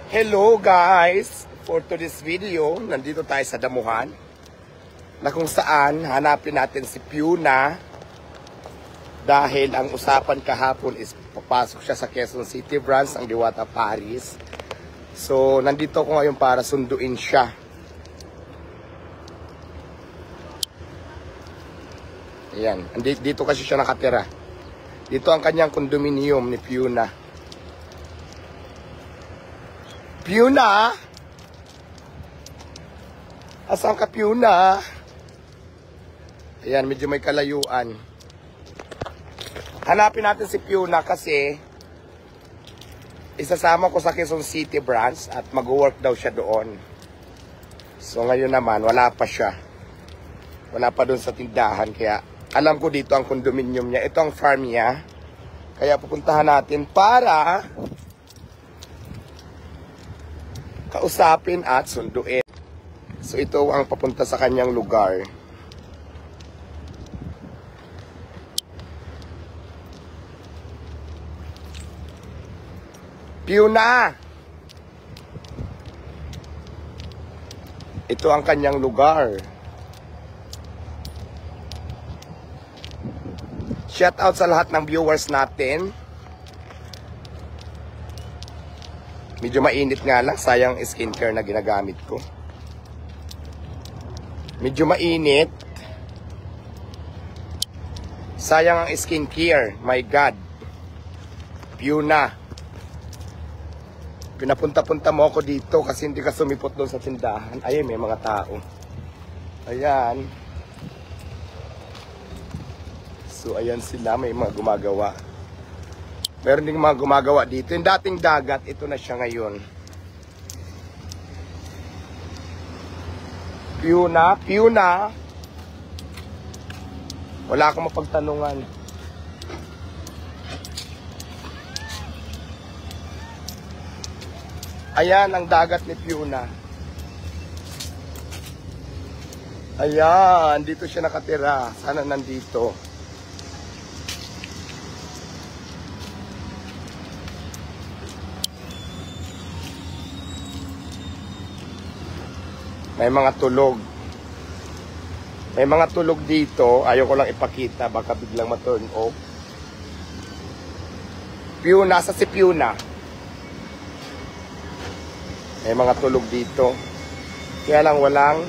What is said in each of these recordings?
Hello guys! For today's video, nandito tayo sa damuhan na kung saan hanapin natin si Fiona dahil ang usapan kahapon is papasok siya sa Quezon City branch ang Diwata Paris. So, nandito ako ngayon para sunduin siya. Ayan, dito kasi siya nakatira. Dito ang kanyang condominium ni Fiona. Fiona? Asan ka, Fiona? Ayan, medyo may kalayuan. Hanapin natin si Fiona kasi isasama ko sa Quezon City branch at mag-work daw siya doon. So ngayon naman, wala pa siya. Wala pa doon sa tindahan. Kaya alam ko dito ang condominium niya. Ito ang farm niya. Kaya pupuntahan natin para kausapin at sunduin. So ito ang papunta sa kanyang lugar. Fiona! Ito ang kanyang lugar. Shout out sa lahat ng viewers natin. Medyo mainit nga lang, sayang skincare na ginagamit ko. Medyo mainit. Sayang ang skincare, my God. Fiona. Pinapunta-punta mo ako dito kasi hindi ka sumipot doon sa tindahan. Ayun, may mga tao. Ayan. So, ayan sila, may mga gumagawa. Meron ding mga gumagawa dito. Yung dating dagat, ito na siya ngayon. Fiona, Fiona. Wala akong mapagtanungan. Ayan ang dagat ni Fiona. Ayan, dito siya nakatira. Sana nandito. May mga tulog. May mga tulog dito. Ayaw ko lang ipakita. Baka biglang ma-turn off. Fiona, sa si Fiona. May mga tulog dito. Kaya lang wala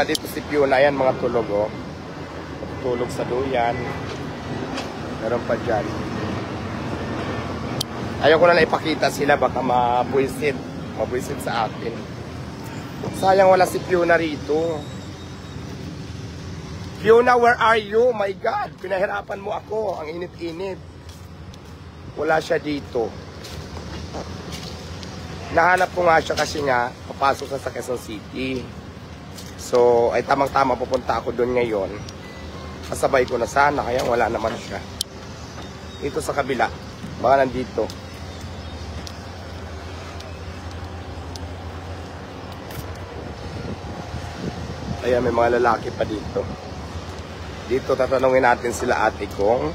dito si Fiona. Ayan mga tulog, oh. Tulog sa duyan. Meron pa dyan. Ayaw ko lang ipakita sila. Baka mabwisit. Mabwisit sa atin. Sayang wala si Fiona rito. Fiona, where are you? My God, pinahirapan mo ako. Ang init-init. Wala siya dito. Nahanap ko nga siya kasi nga papasok sa Quezon City. So, ay tamang-tama pupunta ako doon ngayon. Kasabay ko na sana, kaya wala naman siya. Dito sa kabila. Baka nandito. Ayan, may mga lalaki pa dito. Dito, tatanungin natin sila ate kong.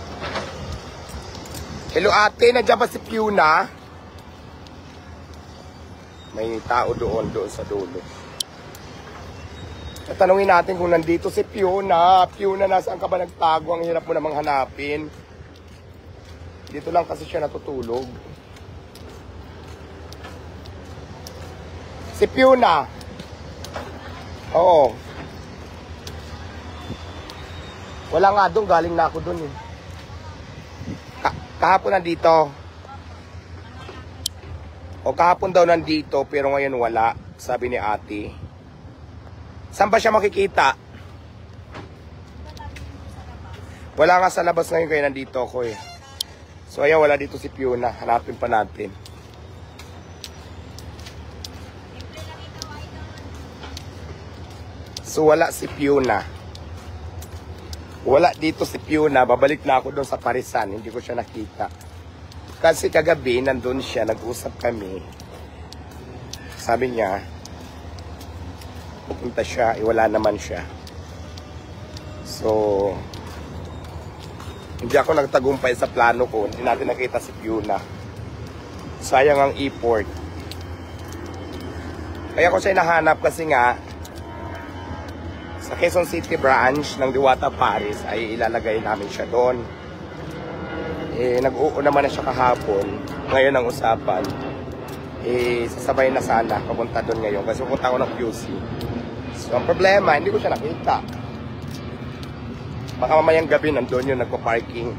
Hello ate, nandiyan ba si Fiona? May tao doon sa dulo. Tatanungin natin kung nandito si Fiona. Fiona, nasaan ka ba nagtago? Ang hirap mo namang hanapin. Dito lang kasi siya natutulog. Si Fiona. Oo. Wala nga doon, galing na ako doon eh. Kahapon nandito. O kahapon daw nandito, pero ngayon wala, sabi ni ate. Saan ba siya makikita? Wala nga sa labas ngayon, kaya nandito ako eh. So ayan, wala dito si Fiona. Hanapin pa natin. So wala si Fiona. Wala dito si Fiona. Babalik na ako doon sa Parisan. Hindi ko siya nakita. Kasi kagabi, nandun siya. Nag-usap kami. Sabi niya, pupunta siya. Wala naman siya. So, hindi ako nagtagumpay sa plano ko. Hindi natin nakita si Fiona. Sayang ang import. Kaya ko siya nahanap kasi nga sa Quezon City branch ng Diwata Paris ay ilalagay namin siya doon. Nag-uo naman na siya kahapon. Ngayon ang usapan, sasabay na sana papunta doon ngayon kasi pupunta ako ng QC. So ang problema, hindi ko siya nakita. Baka mamayang gabi nandun yun nagpa-parking.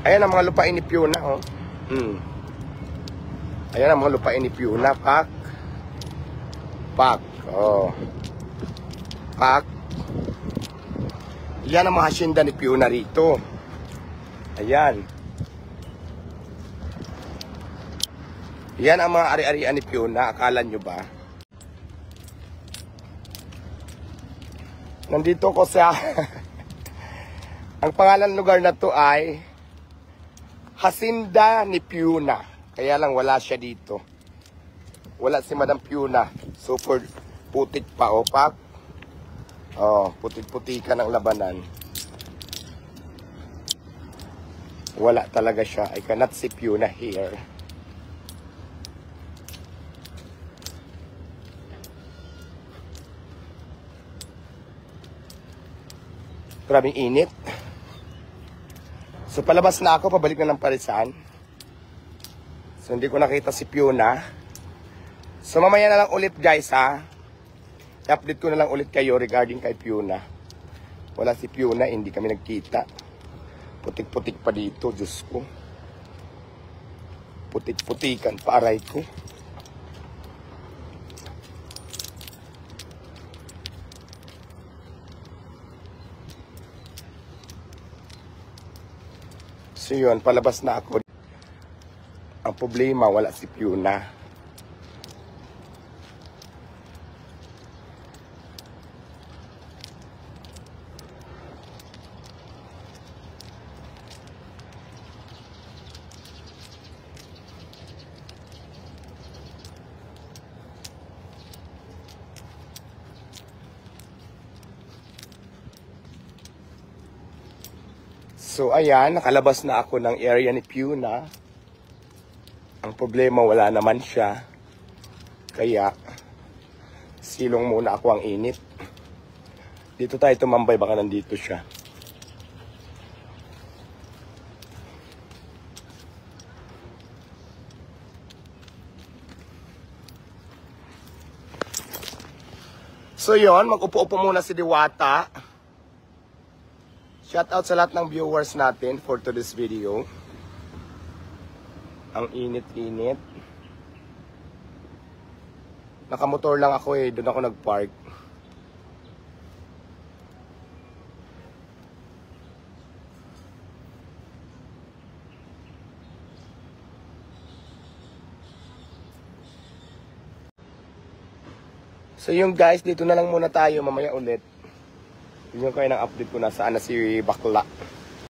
Ayan ang mga lupain ni Fiona, oh. Ayan ang mga lupain ni Fiona, pak, oh. Pak. Yan ang mga hacienda ni Fiona rito. Ayan. Yan ang mga ari-arian ni Fiona. Akala nyo ba? Nandito ko sa... Ang pangalan ng lugar na to ay Hacienda ni Fiona. Kaya lang wala siya dito. Wala si Madam Fiona. Super putik pa, o pak. Oh, putik-putika ng labanan. Wala talaga siya. I cannot see Fiona here. Grabing init. So palabas na ako, pabalik na ng Parisan. So hindi ko nakita si Fiona. So mamaya na lang ulit guys ha. I-update ko na lang ulit kayo regarding kay Fiona. Wala si Fiona, hindi kami nagkita. Putik-putik pa dito, Diyos ko. Putik-putikan pa aray ko. So yun, palabas na ako. Ang problema, wala si Fiona. So ayan, nakalabas na ako ng area ni Fiona. Ang problema, wala naman siya. Kaya, silong muna ako ang init. Dito tayo tumambay, baka nandito siya. So yon, mag-upo-upo muna si Diwata. Shout out sa lahat ng viewers natin for today's video. Ang init-init. Nakamotor lang ako eh, doon ako nag-park. So yung guys, dito na lang muna tayo, mamaya ulit. Yun yung kayo ng update ko na saan na si Bakla.